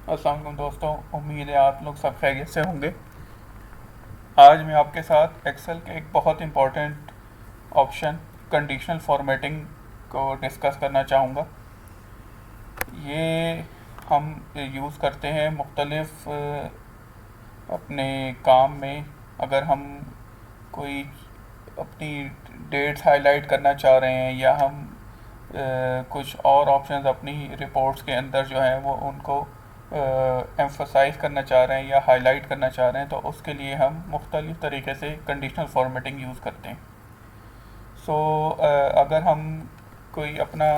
अस्सलाम वालेकुम दोस्तों, उम्मीद है आप लोग सब खैरियत से होंगे। आज मैं आपके साथ एक्सेल के एक बहुत इम्पोर्टेंट ऑप्शन कंडीशनल फॉर्मेटिंग को डिस्कस करना चाहूँगा। ये हम यूज़ करते हैं मुख्तलिफ अपने काम में। अगर हम कोई अपनी डेट्स हाईलाइट करना चाह रहे हैं या हम कुछ और ऑप्शंस अपनी रिपोर्ट्स के अंदर जो है वो उनको एम्फसाइज करना चाह रहे हैं या हाईलाइट करना चाह रहे हैं, तो उसके लिए हम मुख्तलिफ तरीके से कंडीशनल फॉर्मेटिंग यूज़ करते हैं। सो अगर हम कोई अपना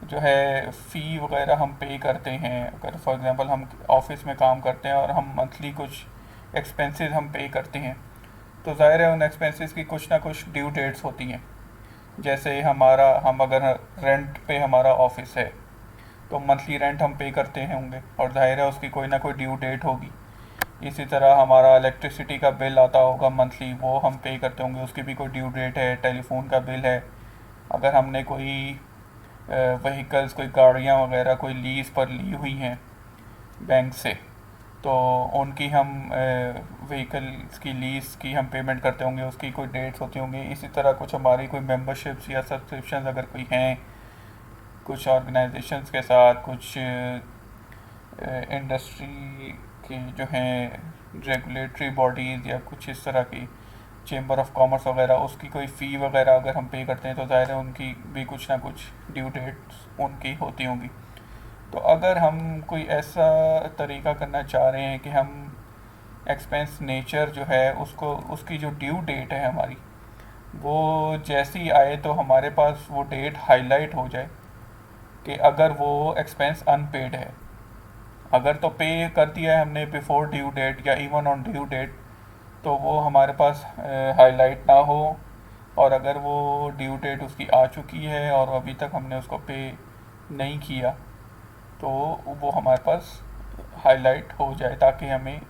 जो है फ़ी वगैरह हम पे करते हैं, अगर फॉर एग्ज़ाम्पल हम ऑफिस में काम करते हैं और हम मंथली कुछ एक्सपेंसेस हम पे करते हैं, तो ज़ाहिर है उन एक्सपेंसेस की कुछ ना कुछ ड्यू डेट्स होती हैं। जैसे हम अगर रेंट पे हमारा ऑफिस है तो मंथली रेंट हम पे करते हैं होंगे और ज़ाहिर है उसकी कोई ना कोई ड्यू डेट होगी। इसी तरह हमारा इलेक्ट्रिसिटी का बिल आता होगा मंथली, वो हम पे करते होंगे, उसकी भी कोई ड्यू डेट है। टेलीफोन का बिल है, अगर हमने कोई व्हीकल्स, कोई गाड़ियाँ वगैरह कोई लीज़ पर ली हुई हैं बैंक से, तो उनकी हम व्हीकल्स की लीज़ की हम पेमेंट करते होंगे, उसकी कोई डेट्स होती होंगी। इसी तरह कुछ हमारी कोई मेंबरशिप्स या सब्सक्रिप्शन अगर कोई हैं कुछ ऑर्गेनाइजेशंस के साथ, कुछ इंडस्ट्री की जो हैं रेगुलेटरी बॉडीज़ या कुछ इस तरह की चेंबर ऑफ कॉमर्स वगैरह, उसकी कोई फ़ी वगैरह अगर हम पे करते हैं तो ज़ाहिर है उनकी भी कुछ ना कुछ ड्यू डेट्स उनकी होती होंगी। तो अगर हम कोई ऐसा तरीका करना चाह रहे हैं कि हम एक्सपेंस नेचर जो है उसको, उसकी जो ड्यू डेट है हमारी, वो जैसी आए तो हमारे पास वो डेट हाईलाइट हो जाए कि अगर वो एक्सपेंस अनपेड है। अगर तो पे कर दिया है हमने बिफोर ड्यू डेट या इवन ऑन ड्यू डेट, तो वो हमारे पास हाईलाइट ना हो। और अगर वो ड्यू डेट उसकी आ चुकी है और अभी तक हमने उसको पे नहीं किया, तो वो हमारे पास हाईलाइट हो जाए ताकि हमें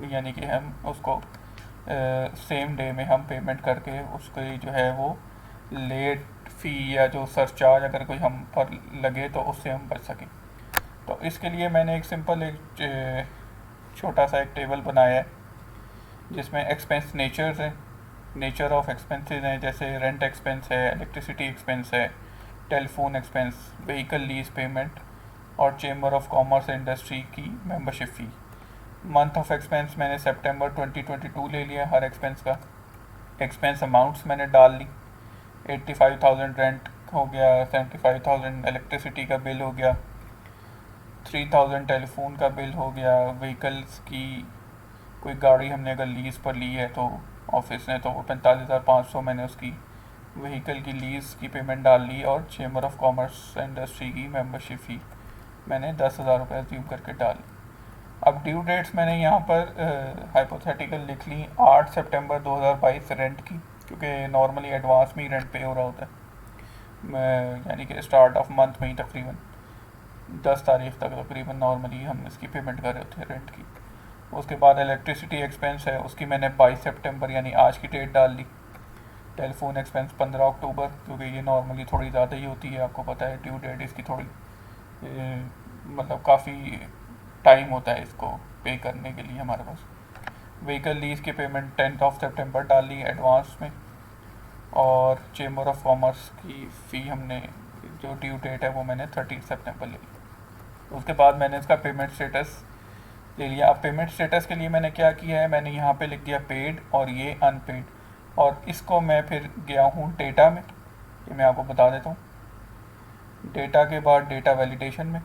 यानी कि हम उसको सेम डे में हम पेमेंट करके उसकी जो है वो लेट फ़ी या जो सरचार्ज अगर कोई हम पर लगे तो उससे हम बच सकें। तो इसके लिए मैंने एक सिंपल एक छोटा सा एक टेबल बनाया है जिसमें एक्सपेंस नेचर्स हैं, नेचर ऑफ एक्सपेंसेस हैं, जैसे रेंट एक्सपेंस है, इलेक्ट्रिसिटी एक्सपेंस है, telephone expense, vehicle lease payment और चेंबर ऑफ कॉमर्स इंडस्ट्री की membership fee. Month of expense मैंने सितंबर 2022 ले लिया हर एक्सपेंस का। एक्सपेंस अमाउंट्स मैंने डाल ली, 85,000 रेंट हो गया, 75,000 इलेक्ट्रिसिटी का बिल हो गया, 3,000 टेलीफोन का बिल हो गया, व्हीकल्स की कोई गाड़ी हमने अगर लीज़ पर ली है तो ऑफिस ने, तो वो 45,500 मैंने उसकी व्हीकल की लीज़ की पेमेंट डाल ली। और चेंबर ऑफ कॉमर्स इंडस्ट्री की मेंबरशिप फ़ी मैंने 10,000 रुपये अज्यूम करके डाली। अब ड्यू डेट्स मैंने यहाँ पर हाइपोथेटिकल लिख ली 8 सितंबर 2022 रेंट की, क्योंकि नॉर्मली एडवांस में ही रेंट पे हो रहा होता है, यानी कि स्टार्ट ऑफ मंथ में ही तकरीबन 10 तारीख तक तकरीबन नॉर्मली हम इसकी पेमेंट कर रहे होते हैं रेंट की। उसके बाद इलेक्ट्रिसिटी एक्सपेंस है, उसकी मैंने 22 सितंबर यानी आज की डेट डाल ली। टेलीफोन एक्सपेंस 15 अक्टूबर, क्योंकि ये नॉर्मली थोड़ी ज़्यादा ही होती है, आपको पता है ड्यू डेट इसकी थोड़ी मतलब काफ़ी टाइम होता है इसको पे करने के लिए हमारे पास। व्हीकल लीज की पेमेंट 10 सितंबर डाल ली एडवांस में। और चेंबर ऑफ कॉमर्स की फ़ी हमने जो ड्यू डेट है वो मैंने 30 सितंबर ले ली। उसके बाद मैंने इसका पेमेंट स्टेटस ले लिया। अब पेमेंट स्टेटस के लिए मैंने क्या किया है, मैंने यहाँ पे लिख दिया पेड और ये अनपेड, और इसको मैं फिर गया हूँ डेटा में, ये मैं आपको बता देता हूँ। डेटा के बाद डेटा वैलिडेशन में,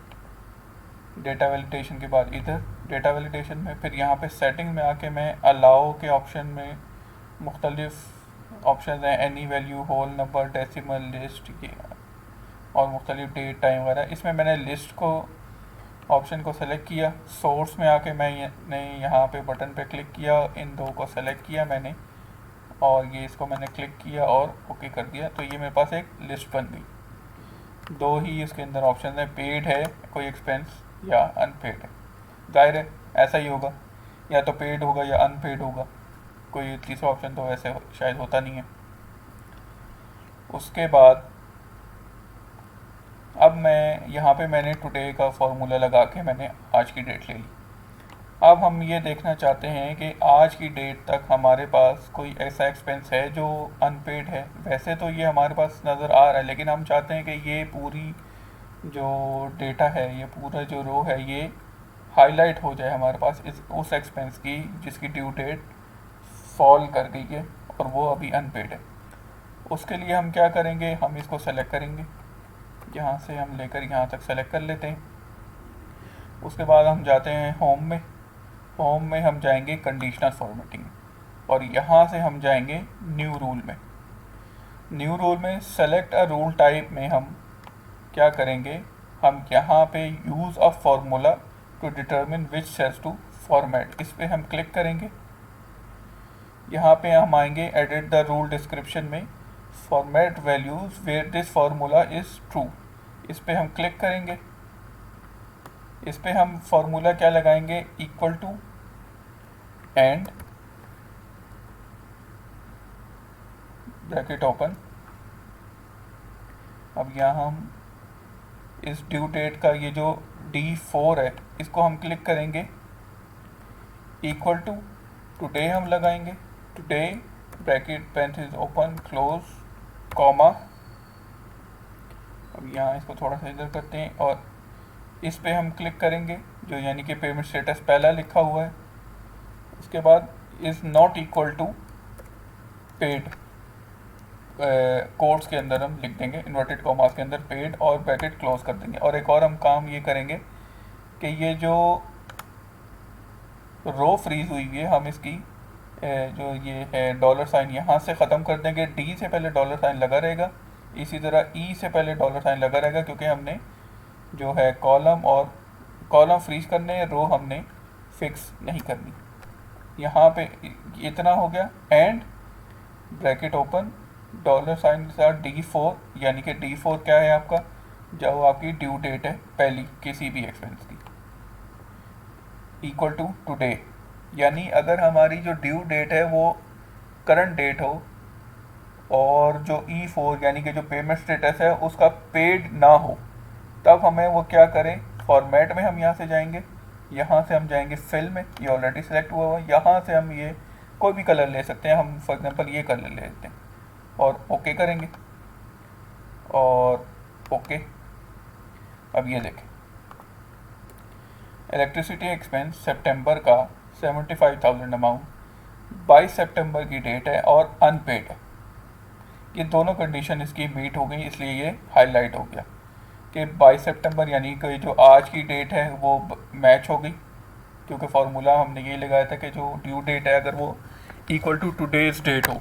डेटा वैलिडेशन के बाद इधर डेटा वैलिडेशन में, फिर यहाँ पे सेटिंग में आके मैं अलाउ के ऑप्शन में मुख्तलिफ ऑप्शन हैं, any value, whole number, decimal, list और मुख्तलिफ डेट टाइम वगैरह। इसमें मैंने लिस्ट को ऑप्शन को सेलेक्ट किया। सोर्स में आके मैंने यहाँ पे बटन पे क्लिक किया, इन दो को सेलेक्ट किया मैंने और ये इसको मैंने क्लिक किया और ओके कर दिया, तो ये मेरे पास एक लिस्ट बन गई। दो ही इसके अंदर ऑप्शन है, पेड है कोई एक्सपेंस या अनपेड है। जाहिर है ऐसा ही होगा, या तो पेड होगा या अनपेड होगा, कोई तीसरा ऑप्शन तो वैसे शायद होता नहीं है। उसके बाद अब अब मैं यहाँ पे मैंने टुडे का फॉर्मूला लगा के मैंने आज की डेट ले ली। अब हम ये देखना चाहते हैं कि आज की डेट तक हमारे पास कोई ऐसा एक्सपेंस है जो अनपेड है। वैसे तो ये हमारे पास नज़र आ रहा है, लेकिन हम चाहते हैं कि ये पूरी जो डेटा है, ये पूरा जो रो है, ये हाईलाइट हो जाए हमारे पास उस एक्सपेंस की जिसकी ड्यू डेट फॉल कर गई है और वो अभी अनपेड है। उसके लिए हम क्या करेंगे, हम इसको सेलेक्ट करेंगे, यहाँ से हम लेकर यहाँ तक सेलेक्ट कर लेते हैं। उसके बाद हम जाते हैं होम में हम जाएंगे कंडीशनल फॉर्मेटिंग और यहाँ से हम जाएंगे न्यू रूल में। न्यू रूल में सेलेक्ट अ रूल टाइप में हम क्या करेंगे, हम यहाँ पे use a formula to determine which cells to format, इस पर हम क्लिक करेंगे। यहाँ पे हम आएंगे एडिट द रूल डिस्क्रिप्शन में format values where this formula is true, इस पर हम क्लिक करेंगे। इस पे हम फार्मूला क्या लगाएंगे, equal to and bracket open. अब यहाँ हम इस ड्यू डेट का ये जो D4 है इसको हम क्लिक करेंगे, इक्वल टू टुडे हम लगाएंगे, today bracket parenthesis open close comma. अब यहाँ इसको थोड़ा सा इधर करते हैं और इस पे हम क्लिक करेंगे जो यानी कि पेमेंट स्टेटस पहला लिखा हुआ है। उसके बाद is not equal to paid, codes के अंदर हम लिख देंगे इन्वर्टेड कॉमास के अंदर पेड और ब्रैकेट क्लोज कर देंगे। और एक और हम काम ये करेंगे कि ये जो रो फ्रीज हुई है हम इसकी जो ये है डॉलर साइन यहाँ से ख़त्म कर देंगे। डी से पहले डॉलर साइन लगा रहेगा, इसी तरह ई से पहले डॉलर साइन लगा रहेगा, क्योंकि हमने जो है कॉलम फ्रीज करने, रो हमने फिक्स नहीं करनी। यहाँ पे इतना हो गया and bracket open dollar sign के साथ D4, यानी कि D4 क्या है आपका, जो आपकी ड्यू डेट है पहली किसी भी एक्सपेंस की, इक्वल टू टुडे। यानी अगर हमारी जो ड्यू डेट है वो करंट डेट हो और जो E4 यानी कि जो पेमेंट स्टेटस है उसका पेड ना हो, तब हमें वो क्या करें, फॉर्मेट में हम यहाँ से जाएंगे, यहाँ से हम जाएंगे फिल में, ये ऑलरेडी सेलेक्ट हुआ हुआ है, यहाँ से हम ये कोई भी कलर ले सकते हैं, हम फॉर एग्जांपल ये कलर ले लेते हैं और ओके करेंगे और ओके। अब ये देखें इलेक्ट्रिसिटी एक्सपेंस सितंबर का 75,000 अमाउंट 22 सितंबर की डेट है और अनपेड है। ये दोनों कंडीशन इसकी मीट हो गई, इसलिए ये हाईलाइट हो गया कि 22 सितंबर यानी कि जो आज की डेट है वो मैच हो गई, क्योंकि फार्मूला हमने ये लगाया था कि जो ड्यू डेट है अगर वो इक्वल टू टुडेज डेट हो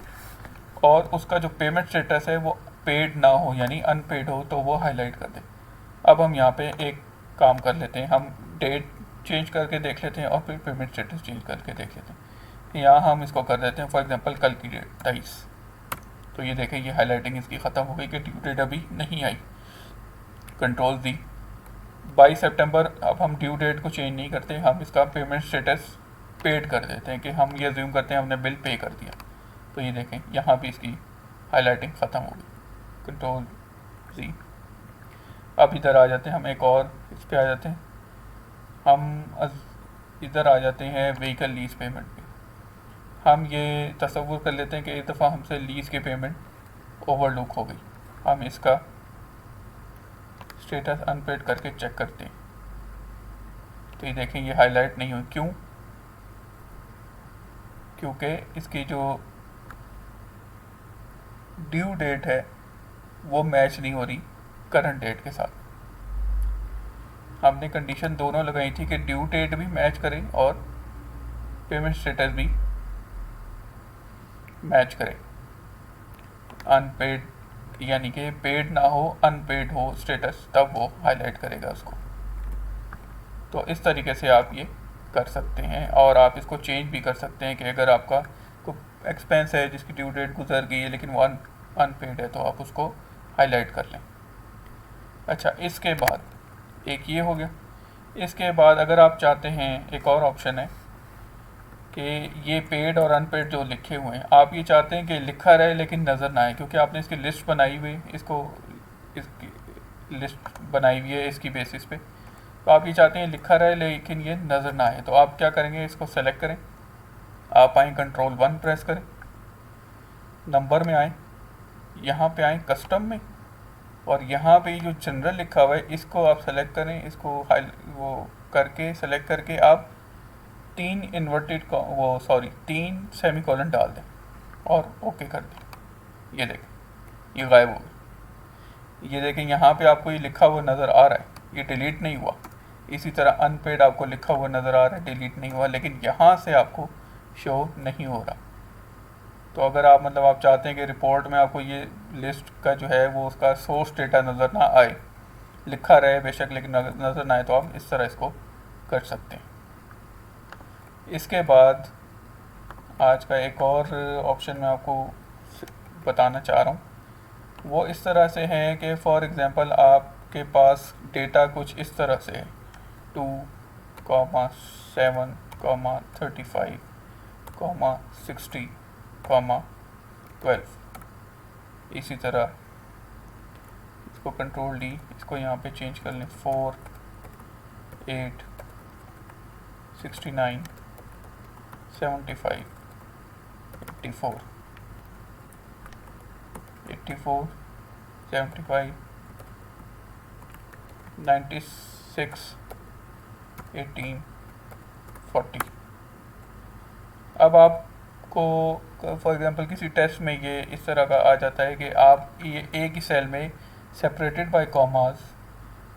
और उसका जो पेमेंट स्टेटस है वो पेड ना हो यानी अनपेड हो, तो वो हाईलाइट कर दे। अब हम यहाँ पे एक काम कर लेते हैं, हम डेट चेंज करके देख लेते हैं और फिर पेमेंट स्टेटस चेंज करके देख लेते हैं। यहाँ हम इसको कर देते हैं फॉर एग्जांपल कल की डेट 23, तो ये देखें ये हाईलाइटिंग इसकी ख़त्म हो गई कि ड्यू डेट अभी नहीं आई। कंट्रोल दी 22 सितंबर, अब हम ड्यू डेट को चेंज नहीं करते, हम इसका पेमेंट स्टेटस पेड कर देते हैं कि हम ये अज्यूम करते हैं हमने बिल पे कर दिया। तो ये देखें यहाँ भी इसकी हाईलाइटिंग ख़त्म हो गई, कंट्रोल जी। अब इधर आ जाते हैं, हम एक और इस पर आ जाते हैं, हम इधर आ जाते हैं व्हीकल लीज पेमेंट पे। हम ये तसव्वुर कर लेते हैं कि एक दफ़ा हमसे लीज़ की पेमेंट ओवरलुक हो गई, हम इसका स्टेटस अनपेड करके चेक करते हैं, तो ये देखें ये हाईलाइट नहीं हुई। क्यों? क्योंकि इसकी जो ड्यू डेट है वो मैच नहीं हो रही करंट डेट के साथ। हमने कंडीशन दोनों लगाई थी कि ड्यू डेट भी मैच करे और पेमेंट स्टेटस भी मैच करे, अनपेड यानी कि पेड ना हो अनपेड हो स्टेटस, तब वो हाईलाइट करेगा उसको। तो इस तरीके से आप ये कर सकते हैं और आप इसको चेंज भी कर सकते हैं कि अगर आपका कोई एक्सपेंस है जिसकी ड्यू डेट गुजर गई है लेकिन वो अनपेड है, तो आप उसको हाईलाइट कर लें। अच्छा, इसके बाद एक ये हो गया। इसके बाद अगर आप चाहते हैं, एक और ऑप्शन है कि ये पेड और अनपेड जो लिखे हुए हैं, आप ये चाहते हैं कि लिखा रहे लेकिन नज़र ना आए, क्योंकि आपने इसकी लिस्ट बनाई हुई, इसको इसकी लिस्ट बनाई हुई है इसकी बेसिस पे। तो आप ये चाहते हैं लिखा रहे लेकिन ये नज़र ना आए, तो आप क्या करेंगे, इसको सेलेक्ट करें, आप आएँ Ctrl+1 प्रेस करें, नंबर में आएँ, यहाँ पे आएँ कस्टम में, और यहाँ पे जो जनरल लिखा हुआ है इसको आप सेलेक्ट करें, इसको वो करके सेलेक्ट करके आप 3 सेमीकोलन डाल दें और ओके कर दें। ये देखें ये गायब हो गया। ये देखें यहाँ पे आपको ये लिखा हुआ नज़र आ रहा है, ये डिलीट नहीं हुआ। इसी तरह अनपेड आपको लिखा हुआ नज़र आ रहा है, डिलीट नहीं हुआ, लेकिन यहाँ से आपको शो नहीं हो रहा। तो अगर आप आप चाहते हैं कि रिपोर्ट में आपको ये लिस्ट का जो है वो उसका सोर्स डेटा नज़र ना आए, लिखा रहे बेशक लेकिन नज़र ना आए, तो आप इस तरह इसको कर सकते हैं। इसके बाद आज का एक और ऑप्शन मैं आपको बताना चाह रहा हूँ, वो इस तरह से है कि फॉर एग्ज़ाम्पल आपके पास डेटा कुछ इस तरह से है 2,7,35,60,12। इसी तरह इसको Ctrl+D, इसको यहाँ पे चेंज कर लें 4, 8, 69, 75, 84, 84, 75, 96, 18, 40। अब आपको फॉर एग्जांपल किसी टेस्ट में ये इस तरह का आ जाता है कि आप ये एक ही सेल में सेपरेटेड बाय कॉमास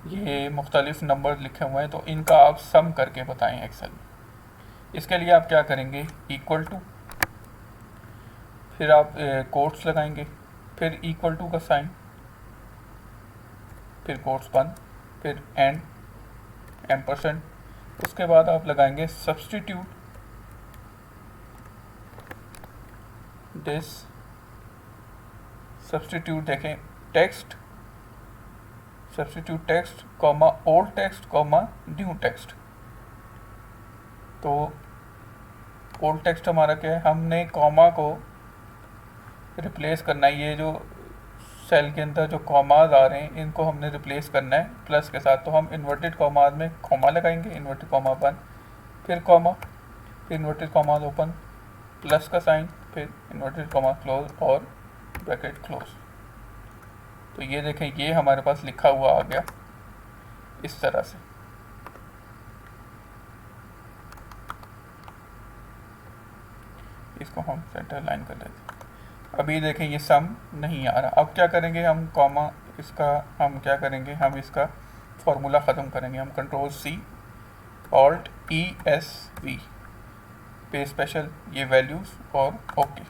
ये मुख्तलिफ नंबर लिखे हुए हैं, तो इनका आप सम करके बताएं एक्सेल में। इसके लिए आप क्या करेंगे, इक्वल टू, फिर आप कोट्स लगाएंगे, फिर इक्वल टू का साइन, फिर कोट्स बंद, फिर एंड %। उसके बाद आप लगाएंगे सब्स्टिट्यूट दिस, सब्स्टिट्यूट देखें text, substitute text comma old text comma new text. तो ओल्ड टेक्स्ट हमारा क्या है, हमने कॉमा को रिप्लेस करना है, ये जो सेल के अंदर जो कॉमाज आ रहे हैं इनको हमने रिप्लेस करना है प्लस के साथ। तो हम इन्वर्टेड कॉमाज में कॉमा लगाएंगे, इन्वर्टेड कॉमा बंद, फिर कॉमा, फिर इन्वर्टेड कॉमाज ओपन, प्लस का साइन, फिर इन्वर्टेड कॉमा क्लोज और ब्रैकेट क्लोज। तो ये देखें ये हमारे पास लिखा हुआ आ गया इस तरह से। इसको हम सेंटर लाइन कर लेते हैं। अभी देखें ये सम नहीं आ रहा। अब क्या करेंगे हम, कॉमा इसका हम क्या करेंगे, हम इसका फॉर्मूला ख़त्म करेंगे। हम Ctrl+C Alt+E+V पे स्पेशल ये वैल्यूज़ और ओके।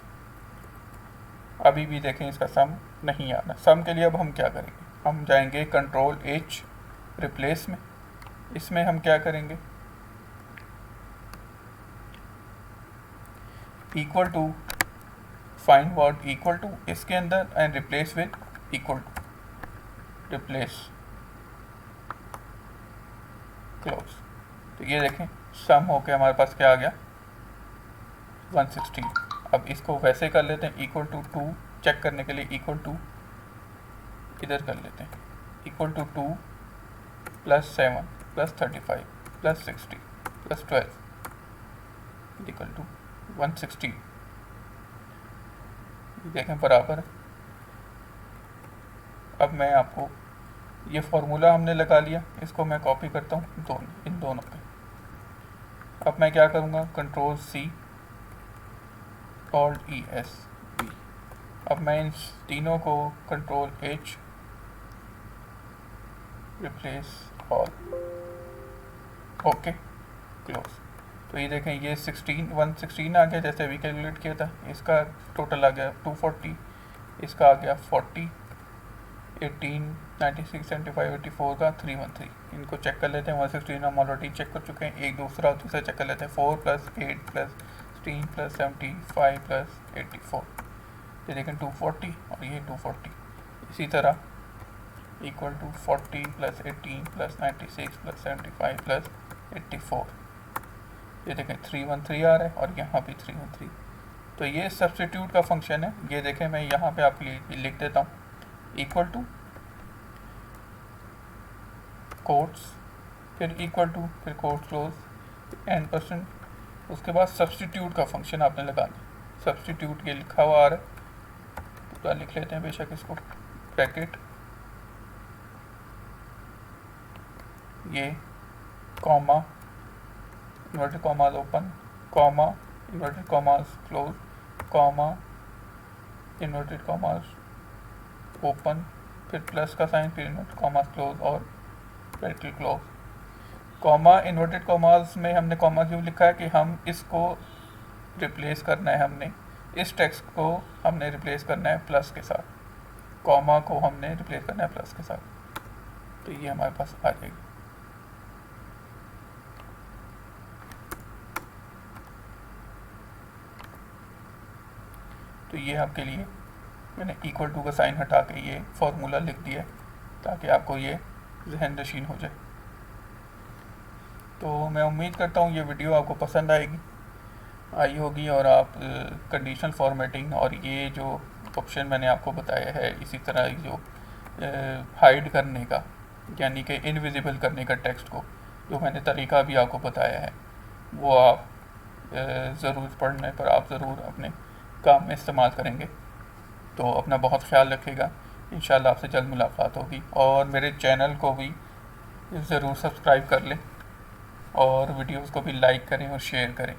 अभी भी देखें इसका सम नहीं आ रहा। सम के लिए अब हम क्या करेंगे, हम जाएंगे Ctrl+H रिप्लेस में, इसमें हम क्या करेंगे, equal to, find word equal to, इसके अंदर and replace with equal to, replace close. तो ये देखें सम होके हमारे पास क्या आ गया 116। अब इसको वैसे कर लेते हैं, इक्वल टू 2 चेक करने के लिए इक्वल टू इधर कर लेते हैं, इक्वल टू 2 + 7 + 35 + 60 + 12 इक्वल टू 116। देखें बराबर है। अब मैं आपको ये फार्मूला हमने लगा लिया, इसको मैं कॉपी करता हूँ इन दोनों पे। अब मैं क्या करूँगा, Ctrl+C Alt+E+V। अब मैं इन तीनों को Ctrl+H replace all, okay close. तो ये देखें ये 116 आ गया जैसे अभी कैलकुलेट किया था। इसका टोटल आ गया 240, इसका आ गया 40, 18, 96, 75, 84 का 313। इनको चेक कर लेते हैं। 116 हम ऑलरेडी चेक कर चुके हैं, एक दूसरा और तीसरा चेक कर लेते हैं। 4 + 8 + 16 + 75 + 84, ये देखें 240 और ये 240। इसी तरह इक्वल टू 40 + 18 + 96 + 75 + 84, ये देखें 313 आ रहा है और यहाँ भी 313। तो ये सब्स्टिट्यूट का फंक्शन है। ये देखें मैं यहाँ पे आपके लिए लिख देता हूँ, इक्वल टू कोट्स, फिर इक्वल टू, फिर कोट्स क्लोज, n%, उसके बाद सब्सटीट्यूट का फंक्शन आपने लगाना। सब्सटीट्यूट ये लिखा हुआ आ रहा है, पूरा लिख लेते हैं बेशक इसको, ब्रैकेट ये comma, inverted commas open, comma, inverted commas close, comma, inverted commas open, फिर प्लस का साइन, फिर इन्वर्टेड कॉमास क्लोज और bracket close. Comma, inverted commas में हमने कॉमा क्यों लिखा है कि हम इसको रिप्लेस करना है, हमने इस टेक्स्ट को हमने रिप्लेस करना है प्लस के साथ, कॉमा को हमने रिप्लेस करना है प्लस के साथ, तो ये हमारे पास आ जाएगी। तो ये आपके लिए मैंने इक्वल टू का साइन हटा के ये फॉर्मूला लिख दिया है ताकि आपको ये जहन नशीन हो जाए। तो मैं उम्मीद करता हूँ ये वीडियो आपको पसंद आई होगी और आप कंडीशनल फॉर्मेटिंग और ये जो ऑप्शन मैंने आपको बताया है, इसी तरह जो हाइड करने का यानी कि इनविजिबल करने का टेक्स्ट को, जो मैंने तरीका भी आपको बताया है, वो आप ज़रूर पढ़ने पर आप ज़रूर अपने काम में इस्तेमाल करेंगे। तो अपना बहुत ख्याल रखिएगा, इंशाल्लाह आपसे जल्द मुलाकात होगी। और मेरे चैनल को भी ज़रूर सब्सक्राइब कर लें और वीडियोस को भी लाइक करें और शेयर करें,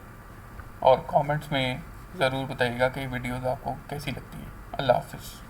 और कमेंट्स में ज़रूर बताइएगा कि वीडियोस आपको कैसी लगती हैं। अल्लाह हाफ़िज़।